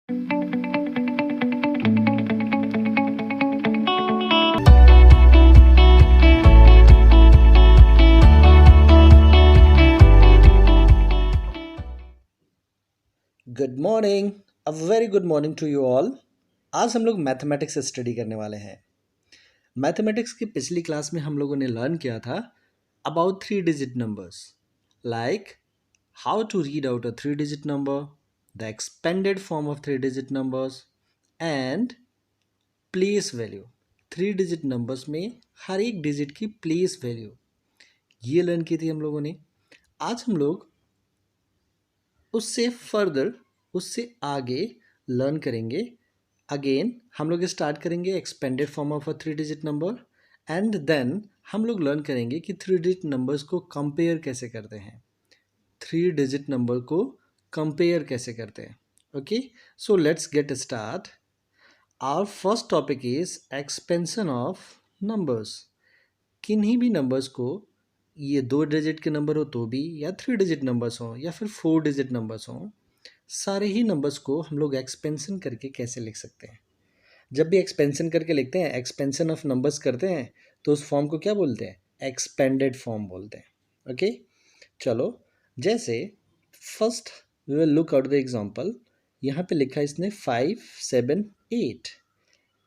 Good morning. A very good morning to you all. आज हम लोग मैथमेटिक्स स्टडी करने वाले हैं। मैथमेटिक्स की पिछली क्लास में हम लोगों ने लर्न किया था about three digit numbers, like how to read out a three digit number, the expanded form of three digit numbers and place value. Three digit numbers में हर एक डिजिट की प्लेस वैल्यू ये लर्न की थी हम लोगों ने। आज हम लोग उससे फर्दर, उससे आगे लर्न करेंगे। अगेन हम लोग स्टार्ट करेंगे expanded form of a three digit number and then हम लोग लर्न करेंगे कि थ्री डिजिट नंबर्स को कंपेयर कैसे करते हैं। थ्री डिजिट नंबर को कंपेयर कैसे करते हैं। Okay, so let's get start. Our first topic is expansion of numbers. किन्हीं भी नंबर्स को, ये दो डिजिट के नंबर हो तो भी, या थ्री डिजिट नंबर्स हो या फिर फोर डिजिट नंबर्स हो, सारे ही नंबर्स को हम लोग एक्सपेंशन करके कैसे लिख सकते हैं। जब भी एक्सपेंशन करके लिखते हैं, एक्सपेंशन ऑफ नंबर्स करते हैं, तो उस फॉर्म को क्या बोलते हैं? एक्सपेंडेड फॉर्म बोलते हैं। ओके, चलो, जैसे first we will look out the example. यहाँ पे लिखा है इसने 578।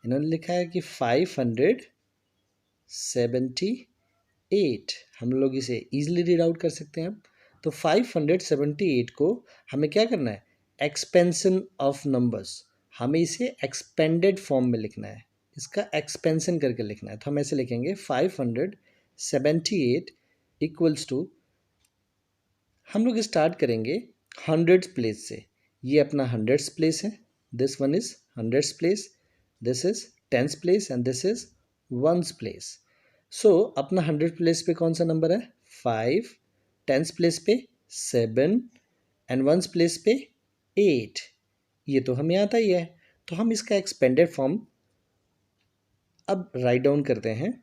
इन्होंने लिखा है कि 578। हम लोग इसे इजीली रीड आउट कर सकते हैं। अब तो 578 को हमें क्या करना है? Expansion of numbers. हमें इसे एक्सपेंडेड फॉर्म में लिखना है, इसका एक्सपेंशन करके लिखना है। तो हम ऐसे लिखेंगे 578 इक्वल्स टू, हम लोग स्टार्ट करेंगे हंड्रेड्स प्लेस से। ये अपना हंड्रेड्स प्लेस है, this one is hundreds place, this is tens place and this is ones place. So अपना हंड्रेड प्लेस पे कौन सा नंबर है? 5, टेंस प्लेस पे 7 एंड वंस प्लेस पे 8। ये तो हमें आता ही है। तो हम इसका एक्सपेंडेड फॉर्म अब राइट डाउन करते हैं।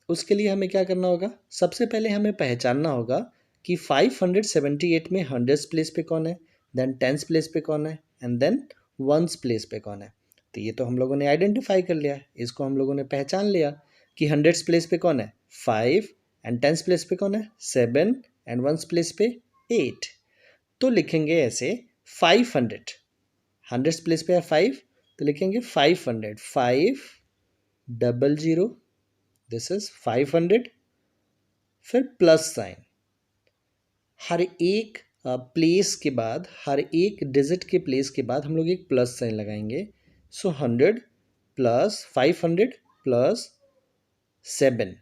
उसके लिए हमें क्या करना होगा? सबसे पहले हमें पहचानना होगा कि 578 में हंड्रेड्स प्लेस पे कौन है, देन टेंस प्लेस पे कौन है एंड देन वंस प्लेस पे कौन है। तो ये तो हम लोगों ने आइडेंटिफाई कर लिया, इसको हम लोगों ने पहचान लिया कि हंड्रेड्स प्लेस पे कौन है? 5 एंड टेंस प्लेस पे कौन है? 7 एंड वंस प्लेस पे 8। तो लिखेंगे ऐसे 500, हंड्रेड्स प्लेस पे है 5, तो लिखेंगे 500, 500, दिस इज 500, फिर प्लस साइन। हर एक प्लेस के बाद, हर एक डिजिट के प्लेस के बाद हम लोग एक प्लस साइन लगाएंगे। सो 100 प्लस 500 प्लस 7।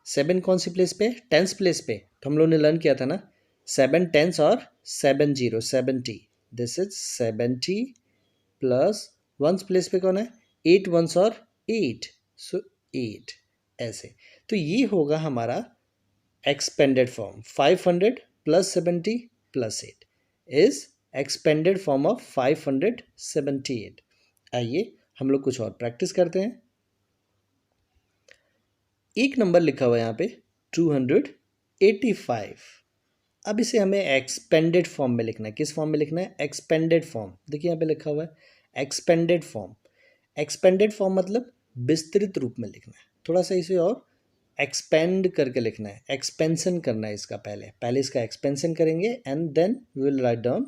7 कौन सी प्लेस पे? टेंस प्लेस पे। तो हम लोग ने लर्न किया था ना, 7 टेंस और 70, 70, this is 70 plus ones place पे कौन है? 8 वंस और 8, सो 8। ऐसे तो ये होगा हमारा expanded form. 500 plus 70 plus 8 is expanded form of 578। आइए हम लोग कुछ और प्रैक्टिस करते हैं। एक नंबर लिखा हुआ है यहाँ पे 285। अब इसे हमें एक्सपेंडेड फॉर्म में लिखना है। किस फॉर्म में लिखना है? Expanded form. देखिए यहाँ पे लिखा हुआ है एक्सपेंडेड फॉर्म। एक्सपेंडेड फॉर्म मतलब विस्तृत रूप में लिखना है। थोड़ा सा इसे और एक्सपेंड करके लिखना है, एक्सपेंशन करना है इसका। पहले इसका एक्सपेंशन करेंगे and then we will write down.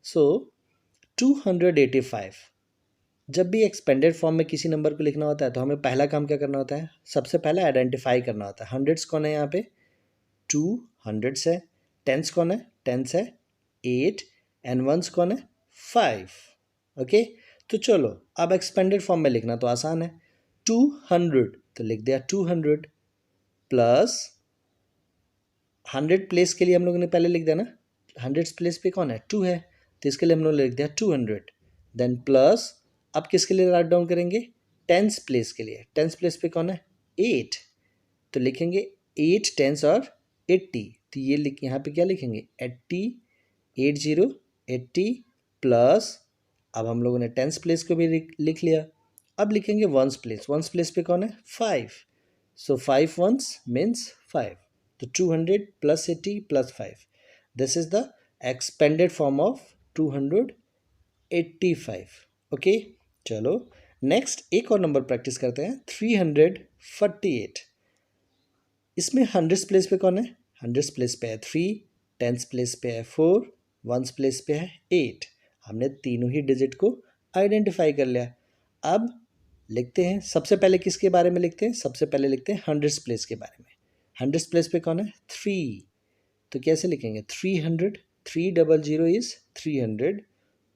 So 285। जब भी एक्सपेंडेड फॉर्म में किसी नंबर को लिखना होता है तो हमें पहला काम क्या करना होता है? सबसे पहले आइडेंटिफाई करना होता है। हंड्रेड्स कौन है यहाँ पे? 2 हंड्रेड्स है। टेंस कौन है? टेंस है 8 एंड वंस कौन है? 5। ओके, तो चलो अब एक्सपेंडेड फॉर्म में लिखना तो आसान है। 200 तो लिख दिया 200 प्लस 100 प्लेस के लिए हम लोगों ने पहले लिख दिया ना, हंड्रेड्स प्लेस पे कौन है? 2 है, तो इसके लिए हम लोग लिख दिया 200। देन प्लस, अब किसके लिए राइट डाउन करेंगे? टेंस प्लेस के लिए। टेंस प्लेस पे कौन है? 8, तो लिखेंगे 8 टेंस और 80। तो ये लिख, यहाँ पे क्या लिखेंगे? 80, 80, 80 प्लस, अब हम लोगों ने टेंस प्लेस को भी लिख लिया। अब लिखेंगे वंस प्लेस। वंस प्लेस पे कौन है? 5, सो 5 वंस मीन्स 5। तो 200 plus 80 plus 5, this is the expanded form of 285। Okay, चलो नेक्स्ट एक और नंबर प्रैक्टिस करते हैं, 348। इसमें हंड्रेड्स प्लेस पे कौन है? हंड्रेड्स प्लेस पे है 3, टेंस प्लेस पे है 4, वंस प्लेस पे है 8। हमने तीनों ही डिजिट को आइडेंटिफाई कर लिया। अब लिखते हैं, सबसे पहले किसके बारे में लिखते हैं? सबसे पहले लिखते हैं हंड्रेड्स प्लेस के बारे में। हंड्रेड्स प्लेस पे कौन है? 3। तो कैसे लिखेंगे? 300, 300 इज 300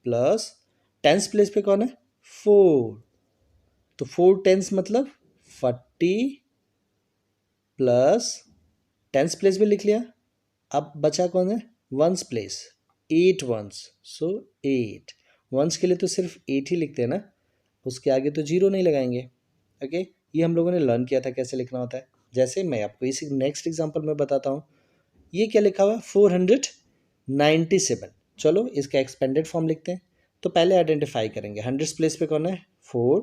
प्लस टेंस प्लेस पे कौन है? 4। तो 4 टेंस मतलब 40 प्लस टेंस प्लेस भी लिख लिया। अब बचा कौन है? वंस प्लेस, 8 वंस, सो 8 वंस के लिए तो सिर्फ 8 ही लिखते हैं ना, उसके आगे तो जीरो नहीं लगाएंगे। ओके, ये हम लोगों ने लर्न किया था कैसे लिखना होता है। जैसे मैं आपको इसी नेक्स्ट एग्जांपल में बताता हूँ। ये क्या लिखा हुआ है? 497। चलो इसका एक्सपेंडेड फॉर्म लिखते हैं। तो पहले आइडेंटिफाई करेंगे, हंड्रेड्स प्लेस पे कौन है? 4,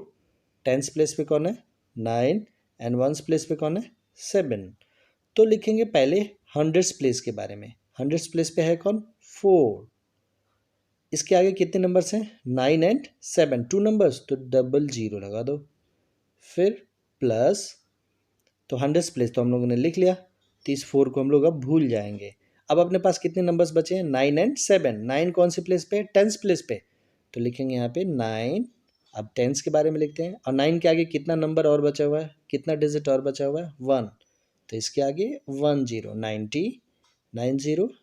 टेंस प्लेस पे कौन है? 9 एंड वंस प्लेस पे कौन है? 7। तो लिखेंगे पहले हंड्रेड्स प्लेस के बारे में। हंड्रेड्स प्लेस पे है कौन? 4। इसके आगे कितने नंबर्स हैं? 9 एंड 7, 2 नंबर्स, तो डबल जीरो लगा दो। फिर प्लस, तो हंड्रेड्स प्लेस तो हम लोगों ने लिख लिया, तो इस 4 को हम लोग अब भूल जाएंगे। अब अपने पास कितने नंबर्स बचे हैं? 9 एंड 7। 9 कौन से प्लेस पे? टेंस प्लेस पे, तो लिखेंगे यहाँ पे 9। अब टेंस के बारे में लिखते हैं, और 9 के आगे कितना नंबर और बचा हुआ है? कितना डिजिट और बचा हुआ है? 1। तो इसके आगे 10, 90,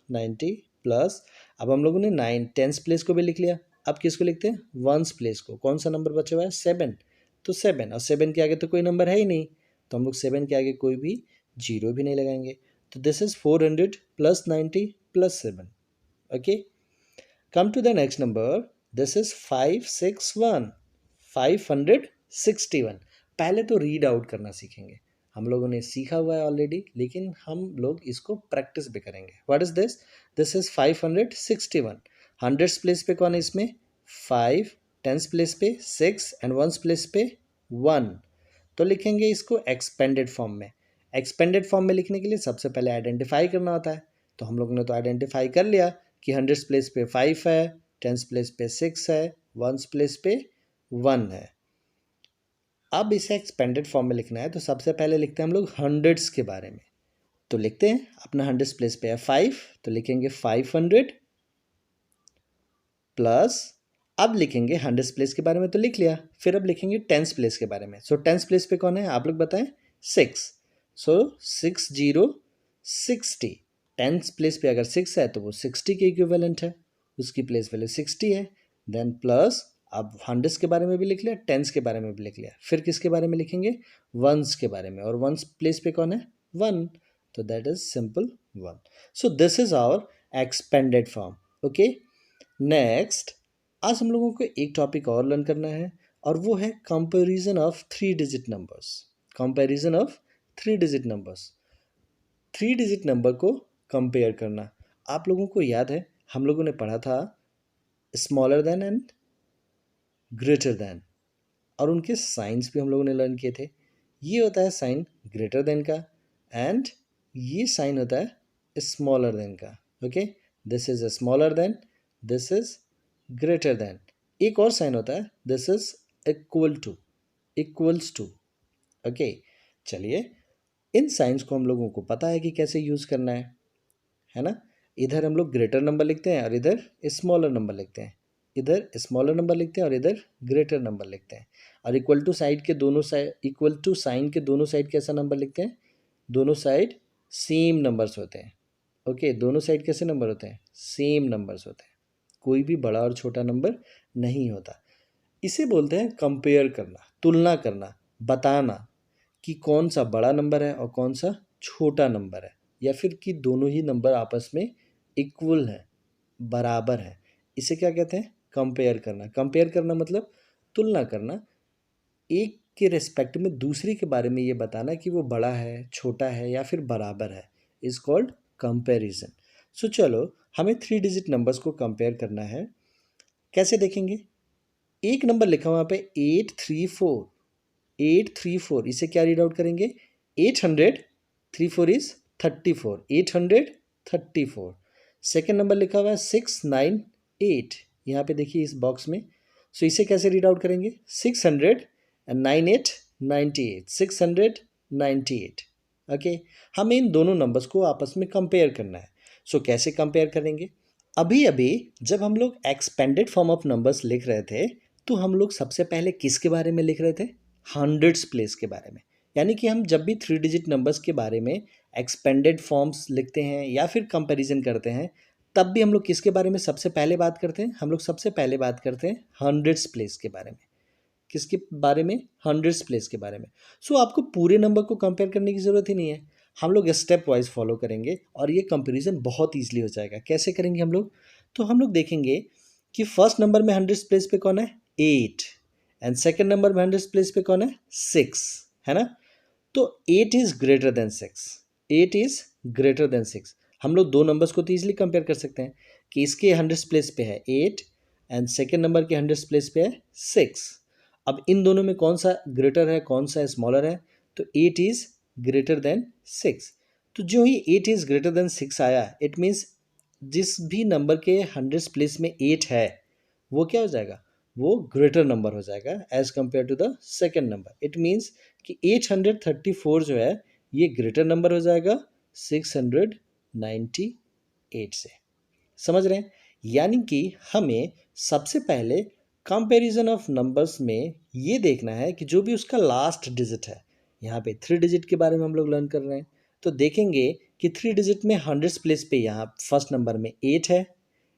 90 प्लस, अब हम लोगों ने 9 टेंस प्लेस को भी लिख लिया। अब किसको लिखते हैं? वंस प्लेस को। कौन सा नंबर बचा हुआ है? 7। तो 7, और 7 के आगे तो कोई नंबर है ही नहीं, तो हम लोग 7 के आगे कोई भी जीरो भी नहीं लगाएंगे। तो this is 400 plus 90 plus 7। Okay, come to the next number. This is 561, 561। पहले तो रीड आउट करना सीखेंगे। हम लोगों ने सीखा हुआ है ऑलरेडी, लेकिन हम लोग इसको प्रैक्टिस भी करेंगे। What is this? This is 561। Hundreds place पे कौन है इसमें? 5, टेंस प्लेस पे 6 एंड वंस प्लेस पे 1। तो लिखेंगे इसको एक्सपेंडेड फॉर्म में। एक्सपेंडेड फॉर्म में लिखने के लिए सबसे पहले आइडेंटिफाई करना होता है। तो हम लोगों ने तो आइडेंटिफाई कर लिया कि हंड्रेड्स प्लेस पे 5 है, टेंस प्लेस पे 6 है, वंस प्लेस पे 1 है। अब इसे एक्सपेंडेड फॉर्म में लिखना है, तो सबसे पहले लिखते हैं हम लोग हंड्रेड्स के बारे में। तो लिखते हैं, अपना हंड्रेड्स प्लेस पे है 5, तो लिखेंगे 500 प्लस, अब लिखेंगे हंड्रेड्स प्लेस के बारे में तो लिख लिया, फिर अब लिखेंगे टेंस प्लेस के बारे में। सो टेंस प्लेस पे कौन है? आप लोग बताएं। 6। सो 60, टेंस प्लेस पे अगर 6 है तो वो 60 के इक्विवेलेंट है, उसकी प्लेस वैल्यू 60 है। देन प्लस, अब हंड्रेड्स के बारे में भी लिख लिया, टेंस के बारे में भी लिख लिया, फिर किसके बारे में लिखेंगे? वंस के बारे में, और वंस प्लेस पे कौन है? 1। तो that is simple 1। So this is our expanded form. Okay, next, आज हम लोगों को एक टॉपिक और लर्न करना है, और वो है comparison of 3 digit numbers. Comparison of 3 digit numbers, 3 digit number को कंपेयर करना। आप लोगों को याद है हम लोगों ने पढ़ा था smaller than and greater than, और उनके साइंस भी हम लोगों ने लर्न किए थे। ये होता है साइन ग्रेटर देन का, एंड ये साइन होता है स्मॉलर देन का। Okay, this is smaller than, this is greater than. एक और साइन होता है, this is equal to, equals to. Okay, चलिए इन साइंस को हम लोगों को पता है कि कैसे यूज़ करना है ना। इधर हम लोग ग्रेटर नंबर लिखते हैं और इधर स्मॉलर नंबर लिखते हैं, इधर स्मॉलर नंबर लिखते हैं और इधर ग्रेटर नंबर लिखते हैं। और इक्वल टू साइड के दोनों साइड, इक्वल टू साइन के दोनों साइड कैसा नंबर लिखते हैं? दोनों साइड सेम नंबर्स होते हैं। ओके, दोनों साइड कैसे नंबर होते हैं? सेम नंबर्स होते हैं, कोई भी बड़ा और छोटा नंबर नहीं होता। इसे बोलते हैं कंपेयर करना, तुलना करना, बताना कि कौन सा बड़ा नंबर है और कौन सा छोटा नंबर है, या फिर कि दोनों ही नंबर आपस में इक्वल हैं, बराबर है। इसे क्या कहते हैं? कंपेयर करना। कंपेयर करना मतलब तुलना करना, एक के रिस्पेक्ट में दूसरे के बारे में ये बताना कि वो बड़ा है, छोटा है या फिर बराबर है, इज कॉल्ड कंपैरिजन। सो चलो हमें 3 डिजिट नंबर्स को कंपेयर करना है। कैसे देखेंगे? एक नंबर लिखा हुआ पे 834, 834, इसे क्या रीड आउट करेंगे? 800, 34 इज 34, 834। सेकेंड नंबर लिखा हुआ है 698, यहाँ पे देखिए इस बॉक्स में। सो इसे कैसे रीड आउट करेंगे? 698 98, 698। ओके, हमें इन दोनों नंबर्स को आपस में कंपेयर करना है। सो कैसे कंपेयर करेंगे? अभी अभी जब हम लोग एक्सपेंडेड फॉर्म ऑफ नंबर्स लिख रहे थे तो हम लोग सबसे पहले किसके बारे में लिख रहे थे? हंड्रेड्स प्लेस के बारे में। यानी कि हम जब भी 3 डिजिट नंबर्स के बारे में एक्सपेंडेड फॉर्म्स लिखते हैं या फिर कंपैरिजन करते हैं, तब भी हम लोग किसके बारे में सबसे पहले बात करते हैं? हम लोग सबसे पहले बात करते हैं हंड्रेड्स प्लेस के बारे में। किसके बारे में? हंड्रेड्स प्लेस के बारे में। सो आपको पूरे नंबर को कंपेयर करने की ज़रूरत ही नहीं है। हम लोग स्टेप वाइज फॉलो करेंगे और ये कंपैरिजन बहुत ईजिली हो जाएगा। कैसे करेंगे हम लोग? तो हम लोग देखेंगे कि फर्स्ट नंबर में हंड्रेड्स प्लेस पे कौन है? 8। एंड सेकेंड नंबर में हंड्रेड्स प्लेस पे कौन है? 6, है ना? तो 8 is greater than 6। 8 is greater than 6। हम लोग दो नंबर्स को तो ईजिली कंपेयर कर सकते हैं कि इसके हंड्रेड्स प्लेस पे है 8 एंड सेकेंड नंबर के हंड्रेड्स प्लेस पे है 6। अब इन दोनों में कौन सा ग्रेटर है, कौन सा स्मॉलर है? तो 8 इज ग्रेटर देन 6। तो जो ही 8 इज ग्रेटर देन 6 आया, इट मीन्स जिस भी नंबर के हंड्रेड्स प्लेस में 8 है वो क्या हो जाएगा? वो ग्रेटर नंबर हो जाएगा as compared to the second number. It means कि 834 जो है ये ग्रेटर नंबर हो जाएगा 698 से। समझ रहे हैं? यानी कि हमें सबसे पहले कंपैरिजन ऑफ नंबर्स में ये देखना है कि जो भी उसका लास्ट डिजिट है, यहाँ पे 3 डिजिट के बारे में हम लोग लर्न कर रहे हैं, तो देखेंगे कि 3 डिजिट में हंड्रेड्स प्लेस पे यहाँ फर्स्ट नंबर में 8 है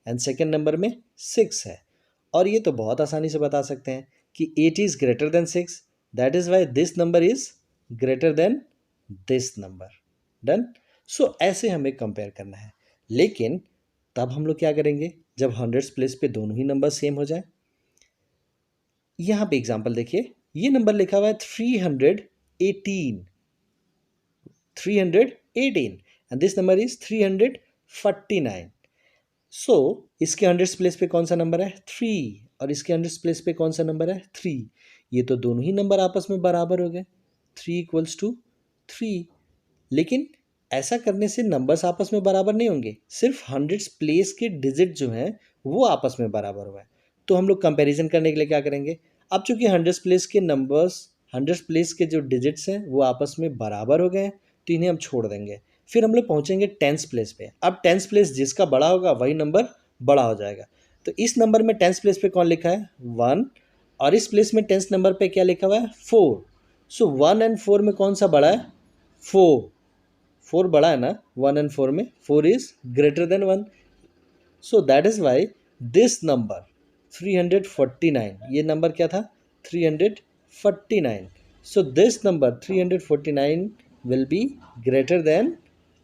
एंड सेकेंड नंबर में 6 है। और ये तो बहुत आसानी से बता सकते हैं कि 8 is greater than 6, that is why this number is greater than this number. Done? So ऐसे हमें कंपेयर करना है। लेकिन तब हम लोग क्या करेंगे जब हंड्रेड्स प्लेस पे दोनों ही नंबर सेम हो जाए? यहाँ पे एग्जांपल देखिए, ये नंबर लिखा हुआ है 318 एंड दिस नंबर इज 349। सो इसके हंड्रेड्स प्लेस पे कौन सा नंबर है? 3, और इसके हंड्रेड्स प्लेस पे कौन सा नंबर है? 3। ये तो दोनों ही नंबर आपस में बराबर हो गए, 3 इक्वल्स टू 3। लेकिन ऐसा करने से नंबर्स आपस में बराबर नहीं होंगे, सिर्फ हंड्रेड्स प्लेस के डिजिट जो हैं वो आपस में बराबर हुए हैं। तो हम लोग कंपैरिजन करने के लिए क्या करेंगे? अब चूंकि हंड्रेड्स प्लेस के नंबर्स, हंड्रेड्स प्लेस के जो डिजिट्स हैं वो आपस में बराबर हो गए हैं, तो इन्हें हम छोड़ देंगे। फिर हम लोग पहुंचेंगे टेंस प्लेस पे। अब टेंस प्लेस जिसका बड़ा होगा वही नंबर बड़ा हो जाएगा। तो इस नंबर में टेंस प्लेस पे कौन लिखा है? 1, और इस प्लेस में टेंस नंबर पे क्या लिखा हुआ है? 4। सो 1 एंड 4 में कौन सा बड़ा है? 4। 4 बड़ा है ना 1 एंड 4 में? 4 is greater then 1। So that is why this number 349, ये नंबर क्या था? 349। So this number 349 will be greater than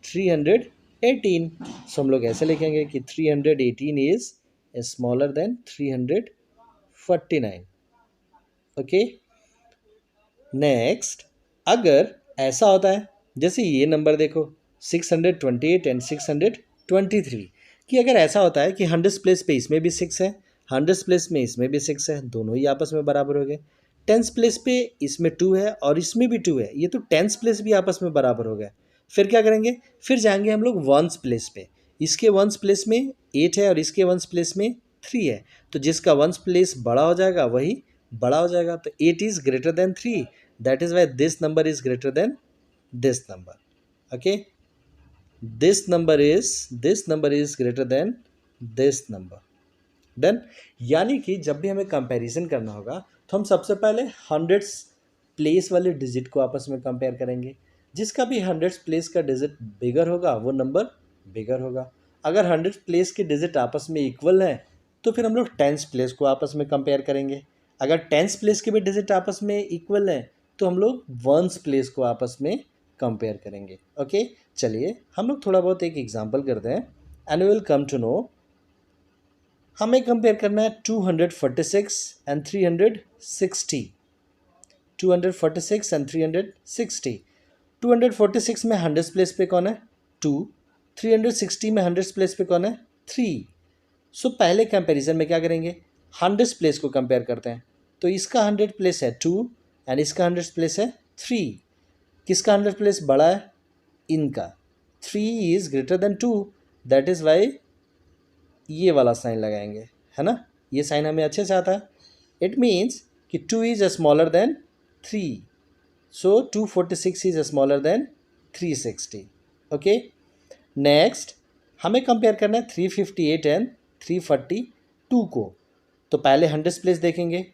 318। सो हम लोग ऐसे लिखेंगे कि 318 is smaller then 349। Okay, next, अगर ऐसा होता है, जैसे ये नंबर देखो 628 एंड 623, कि अगर ऐसा होता है कि हंड्रेड्स प्लेस पे इसमें भी 6 है, हंड्रेड्स प्लेस में इसमें भी 6 है, दोनों ही आपस में बराबर हो गए। टेंस प्लेस पे इसमें 2 है और इसमें भी 2 है, ये तो टेंस प्लेस भी आपस में बराबर हो गए। फिर क्या करेंगे? फिर जाएंगे हम लोग वंस प्लेस पे। इसके वंस प्लेस में 8 है और इसके वंस प्लेस में 3 है, तो जिसका वंस प्लेस बड़ा हो जाएगा वही बड़ा हो जाएगा। तो 8 is greater then 3, that is why this number is greater than this number. Okay, this number is greater than this number. Done? यानी कि जब भी हमें कंपैरिजन करना होगा तो हम सबसे पहले हंड्रेड्स प्लेस वाले डिजिट को आपस में कंपेयर करेंगे। जिसका भी हंड्रेड्स प्लेस का डिजिट बिगर होगा वो नंबर बिगर होगा। अगर हंड्रेड प्लेस के डिजिट आपस में इक्वल हैं तो फिर हम लोग टेंस प्लेस को आपस में कंपेयर करेंगे। अगर टेंस प्लेस के भी डिजिट आपस में इक्वल हैं तो हम लोग वंस प्लेस को आपस में कंपेयर करेंगे। ओके, चलिए हम लोग थोड़ा बहुत एक एग्जांपल करते हैं and will come to know. हमें कंपेयर करना है 246 एंड 360। 246 एंड 360। 246 में हंड्रेड्स प्लेस पे कौन है? 2। 360 में हंड्रेड्स प्लेस पे कौन है? 3। सो पहले कंपैरिजन में क्या करेंगे? हंड्रेड्स प्लेस को कंपेयर करते हैं। तो इसका हंड्रेड प्लेस है 2 एंड इसका हंड्रेड्स प्लेस है 3। किसका हंड्रेड प्लेस बड़ा है? इनका। 3 is greater than 2, that is why ये वाला साइन लगाएंगे, है ना? ये साइन हमें अच्छे से आता है। इट मीन्स कि 2 is smaller then 3, so 246 is smaller then 360. Okay, next हमें कंपेयर करना है 358 एंड 342 को. तो पहले हंड्रेड्स प्लेस देखेंगे,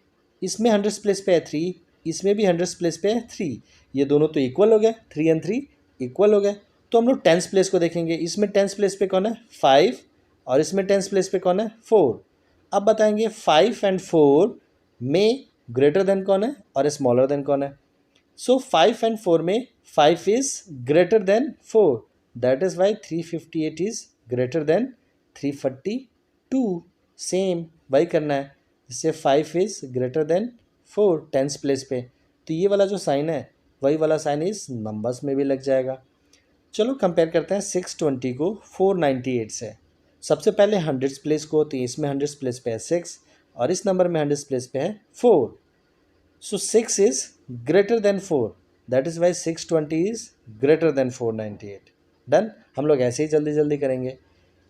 इसमें हंड्रेड्स प्लेस पे है 3, इसमें भी हंड्रेड्स प्लेस पे है 3, ये दोनों तो इक्वल हो गया, 3 एंड 3 इक्वल हो गए. तो हम लोग टेंस प्लेस को देखेंगे, इसमें टेंस प्लेस पे कौन है 5 और इसमें टेंस प्लेस पे कौन है 4. अब बताएंगे 5 एंड 4 में ग्रेटर देन कौन है और स्मॉलर देन कौन है. सो 5 एंड 4 में 5 is greater than 4, that is why 358 is greater than 342. Same वही करना है, इससे 5 is greater than 4 tens place पे. तो ये वाला जो साइन है वही वाला साइन इस नंबर्स में भी लग जाएगा. चलो कंपेयर करते हैं 620 को 498 से. सबसे पहले हंड्रेड्स प्लेस को, तो इसमें हंड्रेड्स प्लेस पे है 6 और इस नंबर में हंड्रेड्स प्लेस पे है 4. So 6 is greater than 4, that is why 620 is greater than 498. Done. हम लोग ऐसे ही जल्दी जल्दी करेंगे.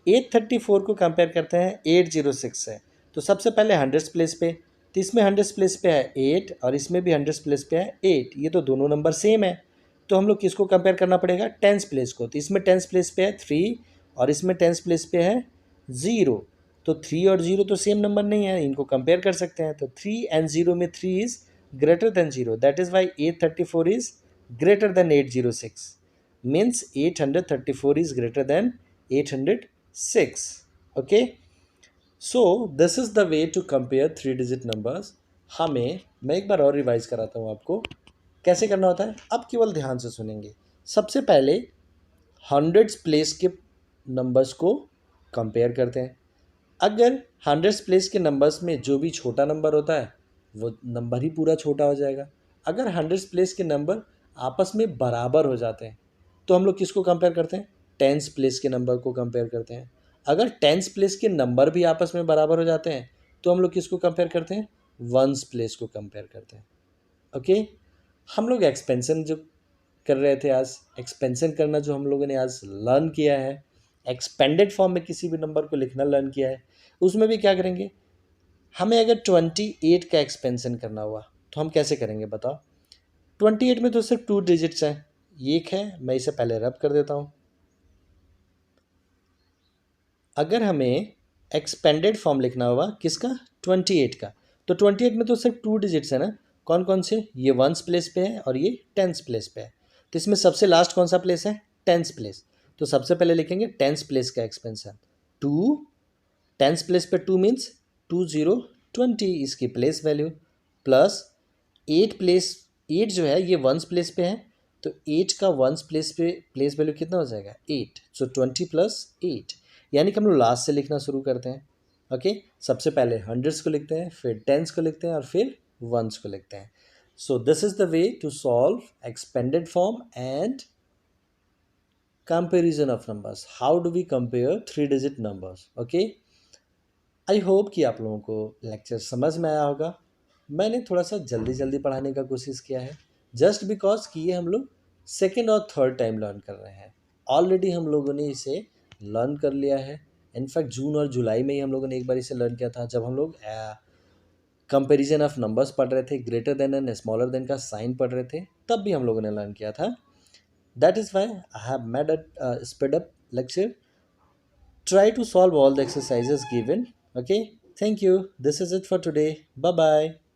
834 को कंपेयर करते हैं 806 से. तो सबसे पहले हंड्रेड्स प्लेस पे, तो इसमें हंड्रेड्स प्लेस पे है 8 और इसमें भी हंड्रेड्स प्लेस पे है 8, ये तो दोनों नंबर सेम है. तो हम लोग किसको कंपेयर करना पड़ेगा टेंस प्लेस को. तो इसमें टेंस प्लेस पे है 3 और इसमें टेंस प्लेस पे है 0. तो 3 और 0 तो सेम नंबर नहीं है, इनको कंपेयर कर सकते हैं. तो 3 एंड 0 में 3 is greater than 0, that is why 834 is greater than 806. Means 834 is greater than 806. Okay, so this is the way to compare 3 digit numbers. मैं एक बार और रिवाइज कराता हूँ आपको कैसे करना होता है. अब केवल ध्यान से सुनेंगे. सबसे पहले हंड्रेड्स प्लेस के नंबर्स को कंपेयर करते हैं. अगर हंड्रेड्स प्लेस के नंबर्स में जो भी छोटा नंबर होता है वो नंबर ही पूरा छोटा हो जाएगा. अगर हंड्रेड्स प्लेस के नंबर आपस में बराबर हो जाते हैं तो हम लोग किसको कंपेयर करते हैं टेंस प्लेस के नंबर को कंपेयर करते हैं. अगर टेंस प्लेस के नंबर भी आपस में बराबर हो जाते हैं तो हम लोग किसको कंपेयर करते हैं वंस प्लेस को कंपेयर करते हैं. ओके, हम लोग एक्सपेंशन जो कर रहे थे आज, एक्सपेंशन करना जो हम लोगों ने आज लर्न किया है, एक्सपेंडेड फॉर्म में किसी भी नंबर को लिखना लर्न किया है, उसमें भी क्या करेंगे. हमें अगर 28 का एक्सपेंशन करना हुआ तो हम कैसे करेंगे बताओ. 28 में तो सिर्फ 2 डिजिट्स हैं, एक है, मैं इसे पहले रब कर देता हूँ. अगर हमें एक्सपेंडेड फॉर्म लिखना होगा किसका 28 का, तो 28 में तो सिर्फ 2 डिजिट्स है ना. कौन कौन से, ये वंस प्लेस पे है और ये टेंस प्लेस पे है. तो इसमें सबसे लास्ट कौन सा प्लेस है टेंस प्लेस. तो सबसे पहले लिखेंगे टेंस प्लेस का एक्सपेंशन 2. टेंस प्लेस पे 2 मीन्स 2020 इसकी प्लेस वैल्यू, प्लस 8 प्लेस, 8 जो है ये वंस प्लेस पे है, तो 8 का वंस प्लेस पे प्लेस वैल्यू कितना हो जाएगा 8. सो 20 प्लस 8, यानी कि हम लोग लास्ट से लिखना शुरू करते हैं. ओके, सबसे पहले हंड्रेड्स को लिखते हैं, फिर टेंस को लिखते हैं और फिर वंस को लिखते हैं. So this is the way to solve expanded form and comparison of numbers. How do we compare 3 digit numbers. Okay, I hope कि आप लोगों को लेक्चर समझ में आया होगा. मैंने थोड़ा सा जल्दी जल्दी पढ़ाने का कोशिश किया है, जस्ट बिकॉज कि ये हम लोग सेकेंड और थर्ड टाइम लर्न कर रहे हैं. ऑलरेडी हम लोगों ने इसे लर्न कर लिया है. इनफैक्ट जून और जुलाई में ही हम लोगों ने एक बार इसे लर्न किया था, जब हम लोग कंपेरिजन ऑफ नंबर्स पढ़ रहे थे, greater than and smaller than का साइन पढ़ रहे थे, तब भी हम लोगों ने लर्न किया था. That is why I have made a speed up lecture. Try to solve all the exercises given. Okay, thank you. This is it for today. Bye bye.